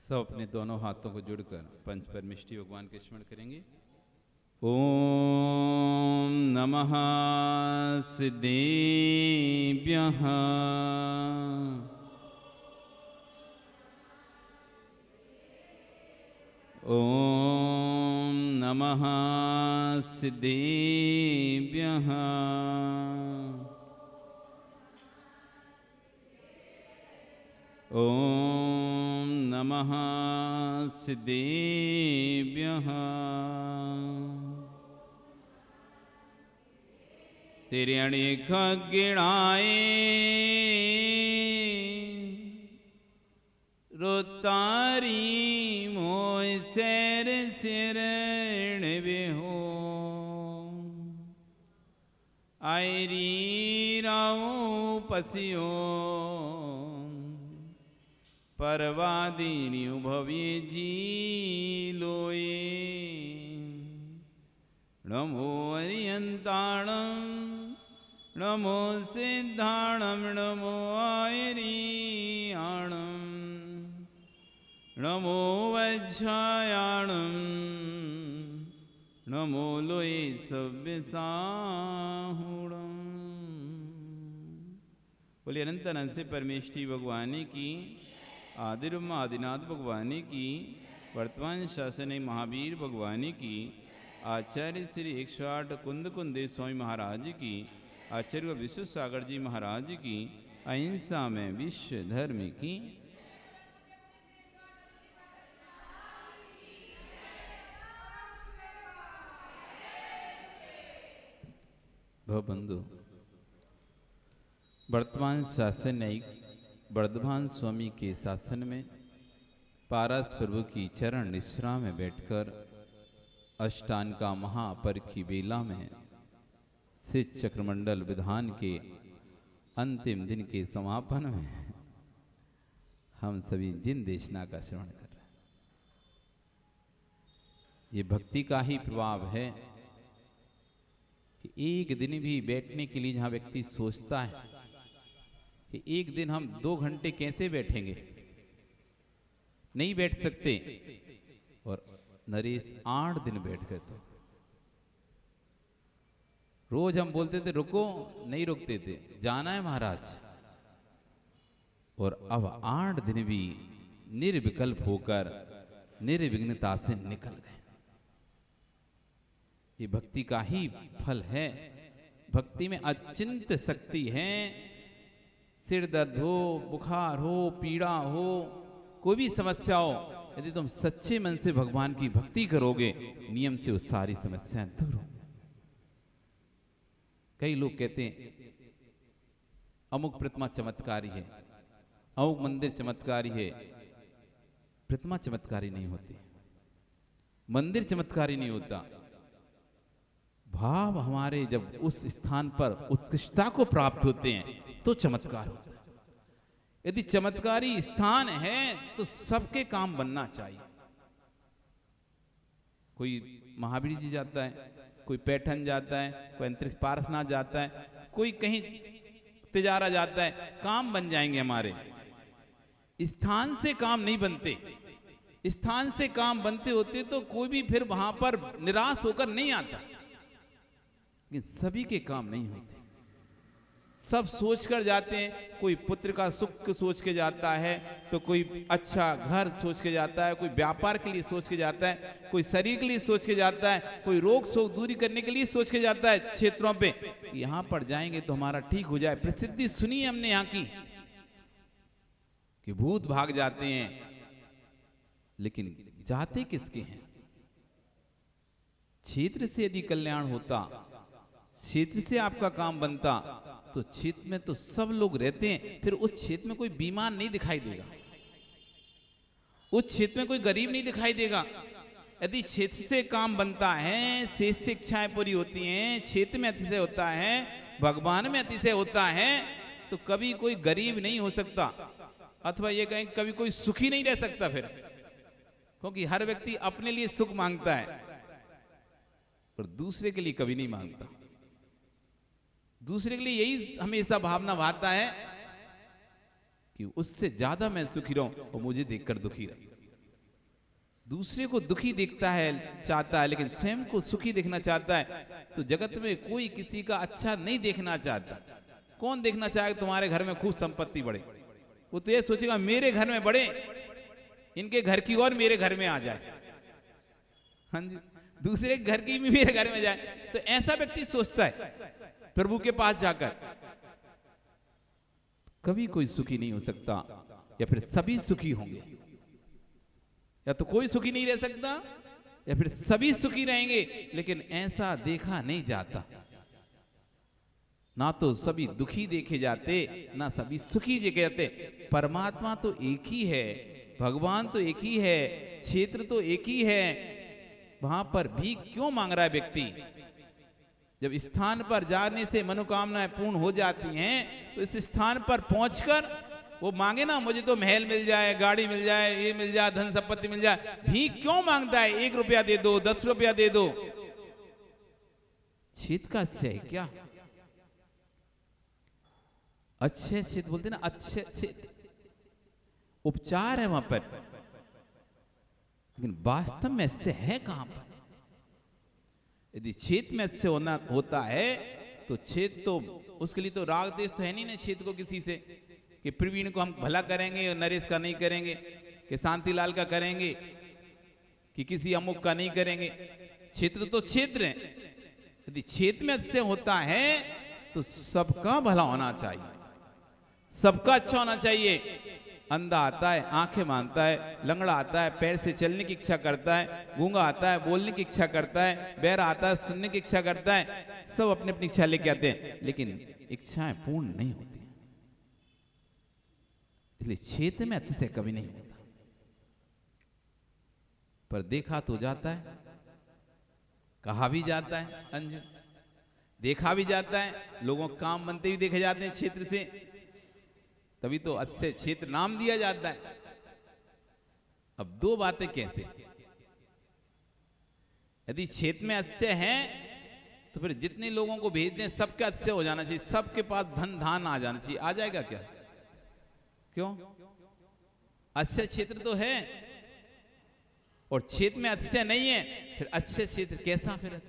सब अपने दोनों हाथों को जोड़कर पंच परमिष्टि भगवान के स्मरण करेंगे। ओम नमः सिद्धेभ्यः। ओम नमः सिद्धेभ्यः। ओम नमः सिद्धेभ्यः। तिर्यणिक गिणाए रोतारी मोय सैर सिरण बेहो आयरी राऊ पसियो परवादीनी भव्य जी लोए नमो अरियंताणम नमो सिद्धाणम नमो आयरियाणम नमो वज्रायाणम नमो लोये सव्य साहुणम। बोलिए अनंत अनंत से परमेष्ठी भगवानी की, आदिर्म आदिनाथ भगवानी की, वर्तमान शासन महावीर भगवानी की, आचार्य श्री 108 कुंद कुंदेव स्वामी महाराज की, आचार्य विश्व सागर जी महाराज की, अहिंसा में विश्व धर्म की। भवबंधु, वर्तमान शासन न्यायिक वर्धमान स्वामी के शासन में पारस प्रभु की चरण निश्रा में बैठकर अष्टान का महापरखी बेला में सिद्ध चक्रमंडल विधान के अंतिम दिन के समापन में हम सभी जिन देशना का श्रवण कर रहे हैं, ये भक्ति का ही प्रभाव है कि एक दिन भी बैठने के लिए जहां व्यक्ति सोचता है कि एक दिन हम 2 घंटे कैसे बैठेंगे, नहीं बैठ सकते, और नरेश 8 दिन बैठ गए। तो रोज हम बोलते थे रुको, नहीं रुकते थे, जाना है महाराज, और अब 8 दिन भी निर्विकल्प होकर निर्विघ्नता से निकल गए। ये भक्ति का ही फल है। भक्ति में अचिंत्य शक्ति है। सिर दर्द हो, बुखार हो, पीड़ा हो, कोई भी समस्या हो, यदि तुम सच्चे मन से भगवान की भक्ति करोगे, नियम से वो सारी समस्याएं दूर हो। कई लोग कहते हैं अमुक प्रतिमा चमत्कारी है, अमुक मंदिर चमत्कारी है। प्रतिमा चमत्कारी नहीं होती, मंदिर चमत्कारी नहीं होता। भाव हमारे जब उस स्थान पर उत्कृष्टता को प्राप्त होते हैं तो चमत्कार होता है। यदि चमत्कारी स्थान है तो सबके काम बनना चाहिए। कोई महावीर जी जाता है, कोई पैठन जाता है, कोई अंतरिक्ष पारसनाथ जाता है, कोई कहीं तिजारा जाता है, काम बन जाएंगे हमारे। स्थान से काम नहीं बनते। स्थान से काम बनते होते तो कोई भी फिर वहां पर निराश होकर नहीं आता, लेकिन सभी के काम नहीं होते। सब सोच कर जाते हैं, कोई पुत्र का सुख सोच के जाता है, तो कोई अच्छा घर सोच के जाता है, कोई व्यापार के लिए सोच के जाता है, कोई शरीर के लिए सोच के जाता है, कोई रोग शोक दूरी करने के लिए सोच के जाता है क्षेत्रों पे, यहां पर जाएंगे तो हमारा ठीक हो जाए। प्रसिद्धि सुनी हमने यहाँ की कि भूत भाग जाते हैं, लेकिन जाते किसके हैं? क्षेत्र से यदि कल्याण होता, क्षेत्र से आपका काम बनता, तो क्षेत्र में तो सब लोग रहते हैं, फिर उस क्षेत्र में कोई बीमार नहीं दिखाई देगा, उस क्षेत्र में कोई गरीब नहीं दिखाई देगा। यदि क्षेत्र से काम बनता है, शेष से इच्छाएं पूरी होती हैं, क्षेत्र में अतिशय होता है, भगवान में अतिशय होता है, तो कभी कोई गरीब नहीं हो सकता, अथवा ये कहें कभी कोई सुखी नहीं रह सकता फिर, क्योंकि हर व्यक्ति अपने लिए सुख मांगता है और दूसरे के लिए कभी नहीं मांगता। दूसरे के लिए यही हमेशा भावना भाता है कि उससे ज्यादा मैं सुखी रहूं और मुझे देखकर दुखी रहे। दूसरे को दुखी देखता है, चाहता है, लेकिन स्वयं को सुखी देखना चाहता है। तो जगत में कोई किसी का अच्छा नहीं देखना चाहता। कौन देखना चाहेगा तुम्हारे घर में खूब संपत्ति बढ़े? वो तो ये सोचेगा मेरे घर में बढ़े, इनके घर की और मेरे घर में आ जाए। हाँ जी, दूसरे घर की भी मेरे घर में जाए। तो ऐसा व्यक्ति सोचता है। प्रभु के पास जाकर कभी कोई सुखी नहीं हो सकता, या फिर सभी सुखी होंगे। या तो कोई सुखी नहीं रह सकता, या फिर सभी सुखी रहेंगे। लेकिन ऐसा देखा नहीं जाता। ना तो सभी दुखी देखे जाते, ना सभी सुखी देखे जाते। परमात्मा तो एक ही है, भगवान तो एक ही है, क्षेत्र तो एक ही है। वहां पर भीख क्यों मांग रहा है व्यक्ति? जब स्थान पर जाने से मनोकामनाएं पूर्ण हो जाती हैं, तो इस स्थान पर पहुंचकर वो मांगे ना, मुझे तो महल मिल जाए, गाड़ी मिल जाए, ये मिल जाए, धन संपत्ति मिल जाए। भीख क्यों मांगता है? 1 रुपया दे दो, 10 रुपया दे दो। क्षेत्र का से है क्या? अच्छे क्षेत्र बोलते ना, अच्छे क्षेत्र उपचार है वहां पर, लेकिन वास्तव में से है कहां पर? यदि क्षेत्र में से होता है तो क्षेत्र तो उसके लिए तो राग देश तो है नहीं ना क्षेत्र को किसी से, कि प्रवीण को हम भला करेंगे और नरेश का नहीं करेंगे, कि शांतिलाल का करेंगे, कि किसी अमुक का नहीं करेंगे। क्षेत्र तो क्षेत्र है। यदि क्षेत्र में से होता है तो सबका भला होना चाहिए, सबका अच्छा होना चाहिए। अंधा आता है, आंखें मानता है, लंगड़ा आता है, पैर से चलने की इच्छा करता है, गूंगा आता है, बोलने की इच्छा करता है, बहरा आता है, सुनने की इच्छा करता है। सब अपनी अपनी इच्छा लेके आते हैं, लेकिन इच्छाएं पूर्ण नहीं होती। इसलिए क्षेत्र में अच्छे से कभी नहीं होता। पर देखा तो जाता है, कहा भी जाता है, अंजू देखा भी जाता है, लोगों के काम बनते भी देखे जाते हैं क्षेत्र से। तभी तो अच्छे क्षेत्र नाम दिया जाता है। अब दो बातें कैसे? यदि क्षेत्र में अच्छे हैं तो फिर जितने लोगों को भेज दें सबके अच्छे हो जाना चाहिए, सबके पास धन धान आ जाना चाहिए। आ जाएगा क्या? क्यों? अच्छे क्षेत्र तो है और क्षेत्र में अच्छे नहीं है, फिर अच्छे क्षेत्र कैसा? फिर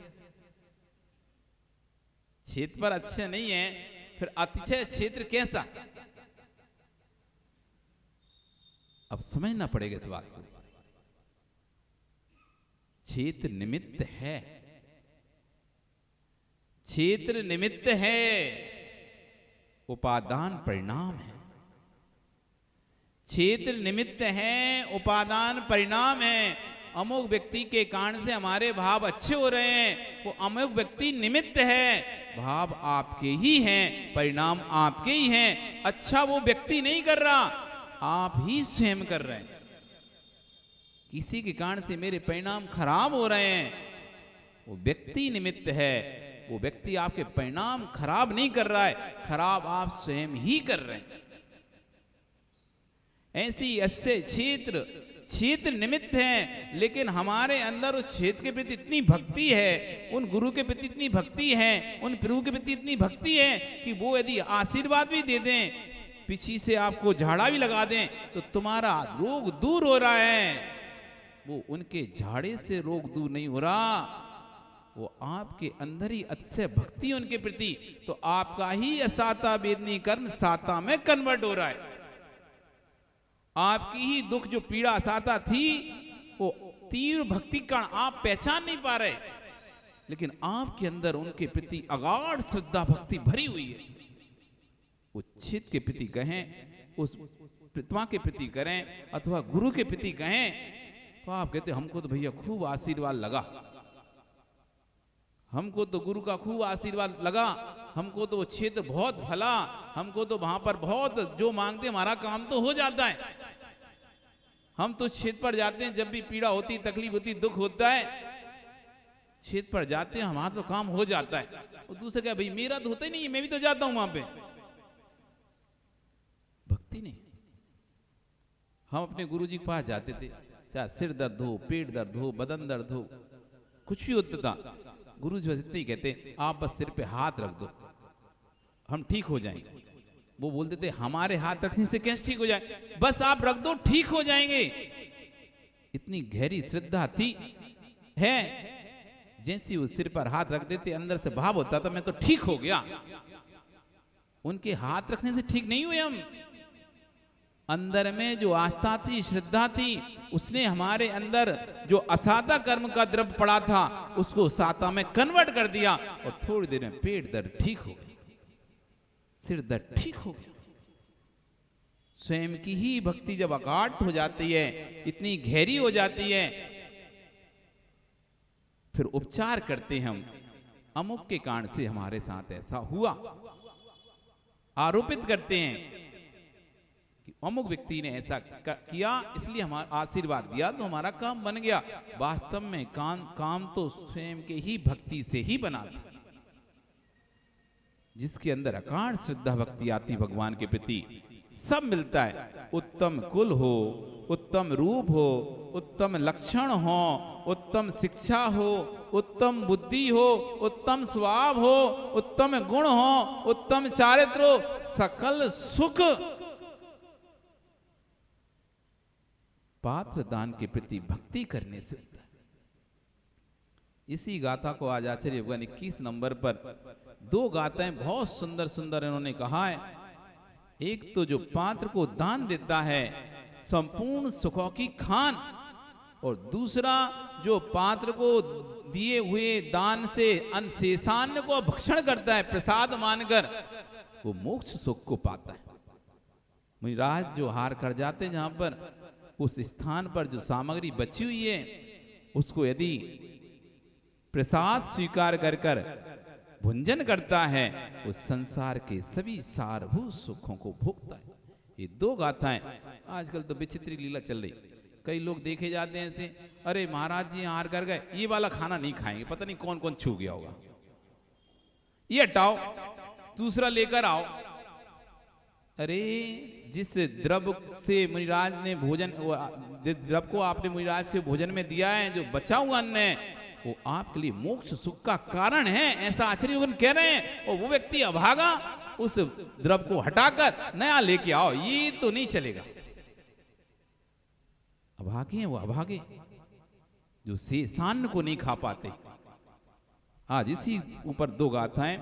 क्षेत्र पर अच्छे नहीं है, फिर अच्छे क्षेत्र कैसा? अब समझना पड़ेगा इस बात को। क्षेत्र निमित्त है, क्षेत्र निमित्त है, उपादान परिणाम है। क्षेत्र निमित्त है, उपादान परिणाम है। अमुक व्यक्ति के कारण से हमारे भाव अच्छे हो रहे हैं, वो अमुक व्यक्ति निमित्त है। भाव आपके ही हैं, परिणाम आपके ही हैं। अच्छा वो व्यक्ति नहीं कर रहा, आप ही स्वयं कर रहे हैं। किसी के कारण से मेरे परिणाम खराब हो रहे हैं, वो व्यक्ति निमित्त है। वो व्यक्ति आपके परिणाम खराब नहीं कर रहा है, खराब आप स्वयं ही कर रहे हैं। ऐसी ऐसे क्षेत्र क्षेत्र निमित्त हैं, लेकिन हमारे अंदर उस क्षेत्र के प्रति इतनी भक्ति है, उन गुरु के प्रति इतनी भक्ति है, उन प्रभु के प्रति इतनी भक्ति है कि वो यदि आशीर्वाद भी दे दें, पीछे से आपको झाड़ा भी लगा दें, तो तुम्हारा रोग दूर हो रहा है। वो उनके झाड़े से रोग दूर नहीं हो रहा, वो आपके अंदर ही अच्छे भक्ति उनके प्रति, तो आपका ही असाता वेदनी कर्म साता में कन्वर्ट हो रहा है। आपकी ही दुख जो पीड़ा असाता थी, वो तीव्र भक्ति का आप पहचान नहीं पा रहे, लेकिन आपके अंदर उनके प्रति अगाध श्रद्धा भक्ति भरी हुई है। वो चित्त के प्रति कहें, उस प्रतिमा के प्रति करें, अथवा गुरु के प्रति कहें, तो आप कहते हमको तो भैया खूब आशीर्वाद लगा, हमको तो गुरु का खूब आशीर्वाद लगा, हमको तो वो क्षेत्र बहुत भला, हमको तो वहां पर बहुत जो मांगते हमारा काम तो हो जाता है। हम तो क्षेत्र पर जाते हैं, जब भी पीड़ा होती, तकलीफ होती, दुख होता है, क्षेत्र पर जाते हैं, हमारा तो काम हो जाता है। और दूसरे क्या, भाई मेरा तो होता ही नहीं, मैं भी तो जाता हूं वहां पे। भक्ति नहीं। हम अपने गुरु जी के पास जाते थे, चाहे सिर दर्द हो, पेट दर्द हो, बदन दर्द हो, कुछ भी होता था, गुरु जी बस इतना ही कहते, आप बस सिर पे हाथ रख दो, हम ठीक हो जाएंगे। वो बोलते थे हमारे हाथ रखने से कैसे ठीक हो जाए, बस आप रख दो ठीक हो जाएंगे। इतनी गहरी श्रद्धा थी है, जैसे वो सिर पर हाथ रख देते अंदर से भाव होता था मैं तो ठीक हो गया। उनके हाथ रखने से ठीक नहीं हुए हम, अंदर में जो आस्था थी, श्रद्धा थी, उसने हमारे अंदर जो असादा कर्म का द्रव्य पड़ा था उसको साता में कन्वर्ट कर दिया और थोड़ी देर में पेट दर्द ठीक हो गया, सिर दर्द ठीक हो गया। स्वयं की ही भक्ति जब अगाध हो जाती है, इतनी गहरी हो जाती है, फिर उपचार करते हैं हम, अमुक के कारण से हमारे साथ ऐसा हुआ, आरोपित करते हैं कि अमुक व्यक्ति ने ऐसा किया इसलिए हमारा आशीर्वाद दिया तो हमारा काम बन गया। वास्तव में काम तो स्वयं के ही भक्ति से ही बना था। जिसके अंदर अकारण श्रद्धा भक्ति आती भगवान के प्रति, सब मिलता है। उत्तम कुल हो, उत्तम रूप हो, उत्तम लक्षण हो, उत्तम शिक्षा हो, उत्तम बुद्धि हो, उत्तम स्वभाव हो, उत्तम गुण हो, उत्तम चारित्र हो, सकल सुख पात्र दान के प्रति भक्ति करने से होता है। इसी गाथा को आज आचार्य भगवान 21 नंबर पर दो गाथाएं बहुत सुंदर सुंदर इन्होंने कहा है। एक तो जो पात्र को दान देता है संपूर्ण सुखों की खान, और दूसरा जो पात्र को दिए हुए दान से अनशेषान्न को भक्षण करता है प्रसाद मानकर, वो मोक्ष सुख को पाता है। मुनिराज जो हार कर जाते हैं जहां पर, उस स्थान पर जो सामग्री बची हुई है उसको यदि प्रसाद स्वीकार कर कर भुंजन करता है, उस संसार के सभी सारभूत सुखों को भोगता है। ये दो गाथाएं आजकल तो विचित्र लीला चल रही। कई लोग देखे जाते हैं ऐसे, अरे महाराज जी हार कर गए, ये वाला खाना नहीं खाएंगे, पता नहीं कौन कौन छू गया होगा, ये हटाओ दूसरा लेकर आओ। अरे जिस द्रव से मुनिराज ने भोजन, जिस द्रव को आपने मुनिराज के भोजन में दिया है, जो बचा हुआ अन्न है, वो आपके लिए मोक्ष सुख का कारण है, ऐसा आचार्य कह रहे हैं। और वो व्यक्ति अभागा, उस द्रव को हटाकर नया लेके आओ, ये तो नहीं चलेगा। अभागे हैं वो, अभागे जो शेषान्न को नहीं खा पाते। आज इसी ऊपर दो गाथाएं।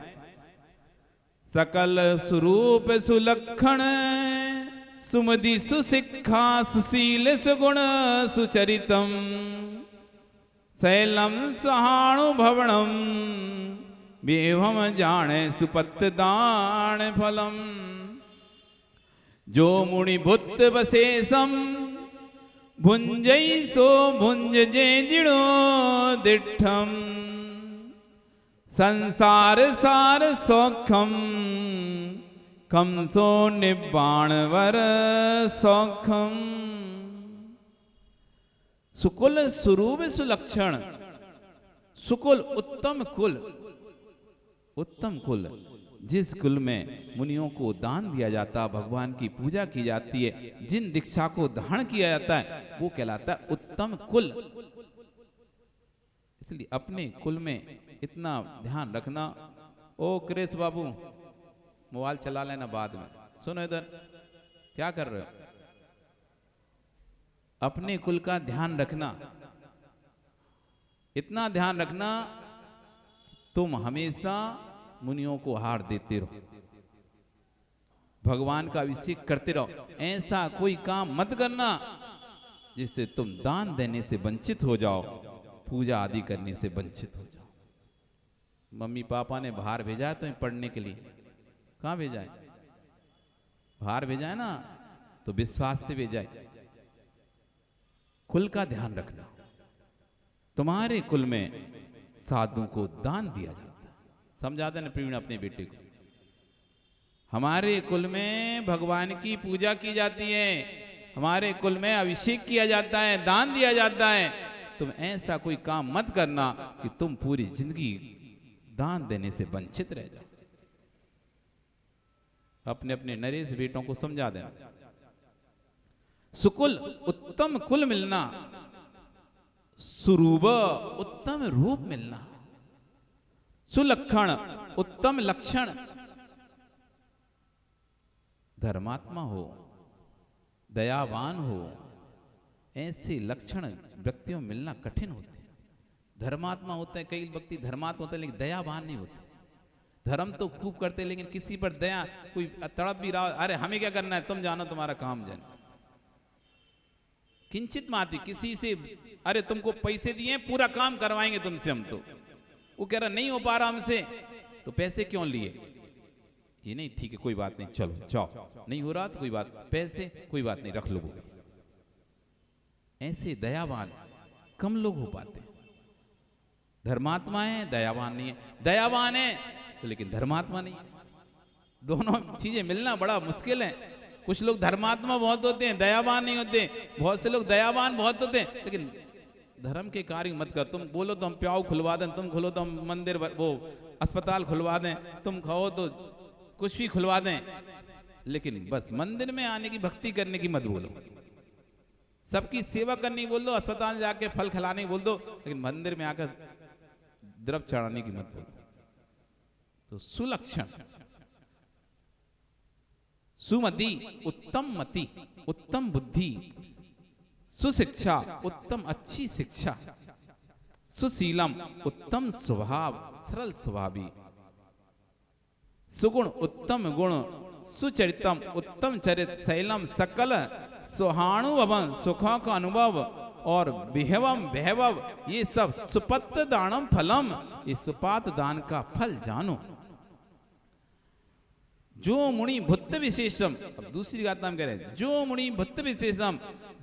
सकल स्वरूप सुलक्षण सुमति सुशिक्षा सुशील सुगुण सुचरितम शैलम सहानुभवनम बेभम जाने सुपत्त दान फलम। जो मुनि भूत वशेषम भुंजई सो भुंज जे जिणो दिठम संसार सार सौखम कमसो निब्बाण वर सौखम। सुकुल स्वरूप सुलक्षण, सुकुल उत्तम कुल, उत्तम कुल जिस कुल में मुनियों को दान दिया जाता, भगवान की पूजा की जाती है, जिन दीक्षा को धारण किया जाता है, वो कहलाता है उत्तम कुल। इसलिए अपने कुल में इतना ध्यान रखना। ओ क्रेश बाबू मोबाइल चला लेना बाद में, सुनो इधर क्या कर रहे हो। अपने कुल का ध्यान रखना, इतना ध्यान रखना तुम हमेशा मुनियों को हार देते रहो, भगवान का अभिषेक करते रहो। ऐसा कोई काम मत करना जिससे तुम दान देने से वंचित हो जाओ, पूजा आदि करने से वंचित हो जाओ। मम्मी पापा ने बाहर भेजा है तुम्हें पढ़ने के लिए, कहाँ भेजा है? बाहर भेजा है ना, तो विश्वास से भेजा है। कुल का ध्यान रखना। तुम्हारे कुल में साधु को दान दिया जाता है, समझा देना प्रवीण अपने बेटे को। हमारे कुल में भगवान की पूजा की जाती है, हमारे कुल में अभिषेक किया जाता है, दान दिया जाता है। तुम ऐसा कोई काम मत करना कि तुम पूरी जिंदगी दान देने से वंचित रह जाओ। अपने अपने नरेश बेटों को समझा देना। सुकुल उत्तम कुल मिलना, सुरूप उत्तम रूप मिलना, सुलक्षण उत्तम लक्षण, धर्मात्मा हो, दयावान हो, ऐसे लक्षण व्यक्तियों में मिलना कठिन होते हैं। धर्मात्मा होते हैं, कई व्यक्ति धर्मात्मा होते हैं लेकिन दयावान नहीं होते। धर्म तो खूब करते लेकिन किसी पर दया, कोई तड़प भी रहा, अरे हमें क्या करना है, तुम जानो तुम्हारा काम जानो। किंचित माती, किसी से अरे तुमको पैसे दिए पूरा काम करवाएंगे तुमसे हम, तो वो कह रहा नहीं हो पा रहा हमसे, तो पैसे क्यों लिए, ये नहीं, ठीक है कोई बात नहीं, चलो जाओ, नहीं हो रहा तो कोई बात, पैसे कोई बात नहीं रख लो। ऐसे दयावान कम लोग हो पाते हैं। धर्मात्मा है, दयावान नहीं है, दयावान है तो लेकिन धर्मात्मा नहीं है। दोनों चीजें मिलना बड़ा मुश्किल है। कुछ लोग धर्मात्मा बहुत होते हैं, दयावान नहीं होते। बहुत से लोग दयावान बहुत होते हैं लेकिन धर्म के कार्य मत कर। तुम बोलो तो हम प्याऊ खुलवा दें, तुम खोलो तो हम मंदिर वो अस्पताल खुलवा दें, तुम कहो तो कुछ भी खुलवा दें, लेकिन बस मंदिर में आने की, भक्ति करने की मत बोलो। सबकी सेवा करनी बोल दो, अस्पताल जाके फल खिलाने की बोल दो, लेकिन मंदिर में आकर द्रव चढ़ाने की मत बोलो। तो सुलक्षण, सुमति उत्तम मति, उत्तम बुद्धि, सुशिक्षा उत्तम अच्छी शिक्षा, सुशीलम उत्तम स्वभाव सरल स्वभावी, सुगुण उत्तम गुण, सुचरितम उत्तम चरित, शैलम सकल सुहानुभवन सुखों का अनुभव, और विहवम वैभव, ये सब सुपत्र दानम फलम, ये सुपात दान का फल जानो। जो मुनि भुत्त विशेषम, अब दूसरी बात हम कह रहे हैं, जो मुनि भुत्त विशेषम,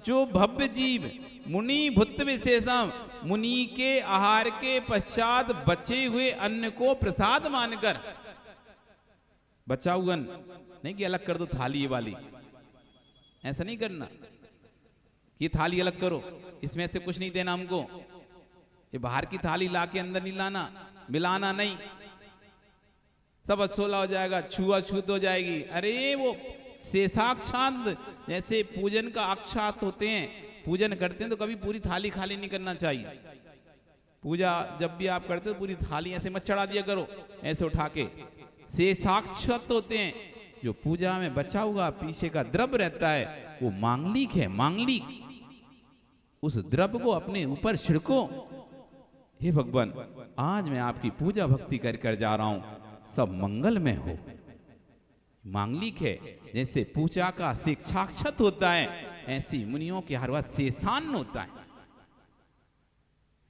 जो भव्य जीव मुनि भुत्त विशेषम, मुनि के आहार के पश्चात बचे हुए अन्न को प्रसाद मानकर, बचा हुआ नहीं कि अलग कर दो थाली ये वाली, ऐसा नहीं करना कि थाली अलग करो, इसमें से कुछ नहीं देना हमको, ये बाहर की थाली लाके अंदर नहीं लाना, मिलाना नहीं, सब अछोला हो जाएगा, छुआछूत हो जाएगी। अरे वो शेषाक्षात, जैसे पूजन का अक्षात होते हैं, पूजन करते हैं तो कभी पूरी थाली खाली नहीं करना चाहिए। पूजा जब भी आप करते हो पूरी थाली ऐसे मत चढ़ा दिया करो, ऐसे उठा के। शेषाक्षत होते हैं, जो पूजा में बचा हुआ पीछे का द्रव्य रहता है वो मांगलिक है, मांगलिक, उस द्रव्य को अपने ऊपर छिड़को। हे भगवान, आज मैं आपकी पूजा भक्ति कर जा रहा हूं, सब मंगल में हो। मांगलिक है, जैसे पूजा का शिक्षाक्षत होता है, ऐसी मुनियों के हर वक्त शेषान्न होता है।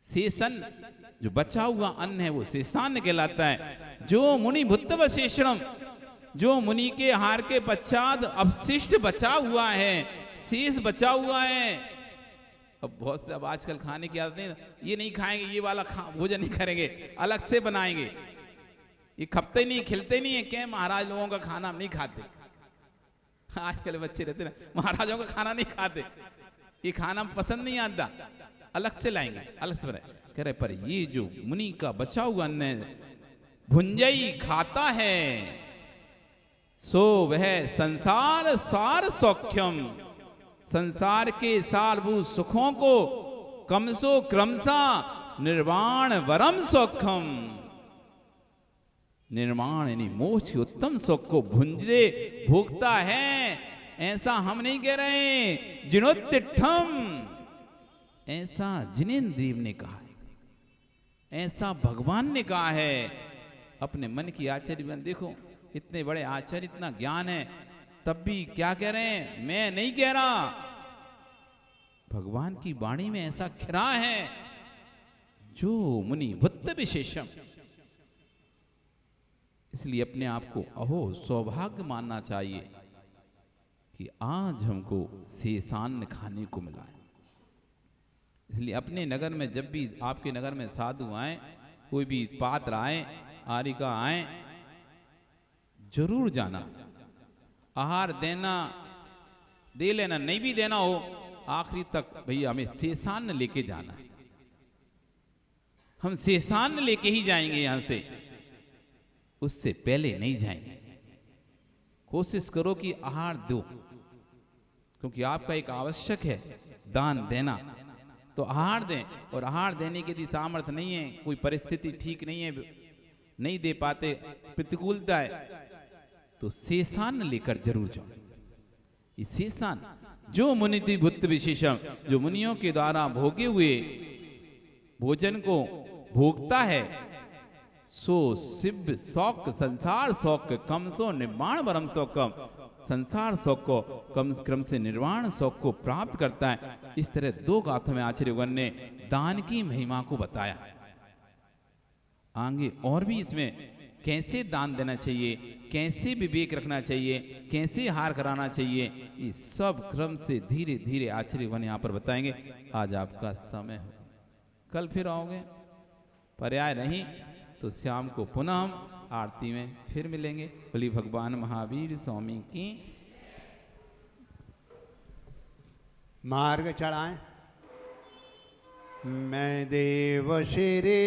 शेषन जो बचा हुआ अन्न है वो शेषान्न कहलाता है। जो मुनि भुत्त वशेषणम, जो मुनि के आहार के पश्चात अवशिष्ट बचा हुआ है, शेष बचा हुआ है। अब बहुत से अब आजकल खाने की आदत नहीं, ये नहीं खाएंगे, ये वाला भोजन नहीं करेंगे, अलग से बनाएंगे, ये खपते नहीं, खिलते नहीं है। क्या महाराज लोगों का खाना हम नहीं खाते, आजकल बच्चे रहते ना महाराजों का खाना नहीं खाते, ये खाना पसंद नहीं आता, अलग से लाएंगे, अलग से बनाए। कह रहे पर ये जो मुनि का बचा हुआ अन्न भुंजई खाता है, सो वह संसार सार सौख्यम, संसार के सारभूत सुखों को कमसो क्रमसा निर्वाण वरम सौख्यम, निर्माण यानी मोक्ष उत्तम सुख को भुंजे भोगता है। ऐसा हम नहीं कह रहे, जिनोत्तिठम, ऐसा जिनेंद्रिय ने कहा है, ऐसा भगवान ने कहा है। अपने मन की आचार्य देखो, इतने बड़े आचार्य, इतना ज्ञान है, तब भी क्या कह रहे हैं, मैं नहीं कह रहा, भगवान की वाणी में ऐसा खिरा है। जो मुनि भुत्त विशेषम, इसलिए अपने आप को अहो सौभाग्य मानना चाहिए कि आज हमको शेषान्न खाने को मिला है। इसलिए अपने नगर में जब भी आपके नगर में साधु आए, कोई भी पात्र आए, आरिका आए, जरूर जाना, आहार देना, दे लेना, नहीं भी देना हो आखिरी तक भैया हमें शेषान्न लेके जाना है, हम शेषान्न लेके ही जाएंगे यहां से, उससे पहले नहीं जाएंगे। कोशिश करो कि आहार दो, क्योंकि आपका एक आवश्यक है दान देना, तो आहार दें। और आहार देने की यदि सामर्थ्य नहीं है, कोई परिस्थिति ठीक नहीं है, नहीं दे पाते, प्रतिकूलता है, तो शेषान्न लेकर जरूर जाओ। ये शेषान्न जो मुनिति भूत विशेषम, जो मुनियों के द्वारा भोगे हुए भोजन को भोगता है, सो शिव शौक संसार शौक कम सो निर्वाण परम शौकम, संसार शौक को कम क्रम से निर्वाण शौक को प्राप्त करता है। इस तरह दो गाथों में आचार्यगण ने दान की महिमा को बताया। आगे और भी इसमें कैसे दान देना चाहिए, कैसे विवेक रखना चाहिए, कैसे हार कराना चाहिए, ये सब क्रम से धीरे धीरे आचार्यगण यहाँ पर बताएंगे। आज आपका समय हो, कल फिर आओगे, पर्याय नहीं तो शाम को पुनः हम आरती में फिर मिलेंगे। बोली भगवान महावीर स्वामी की। मार्ग चढ़ाएं। मैं देव श्री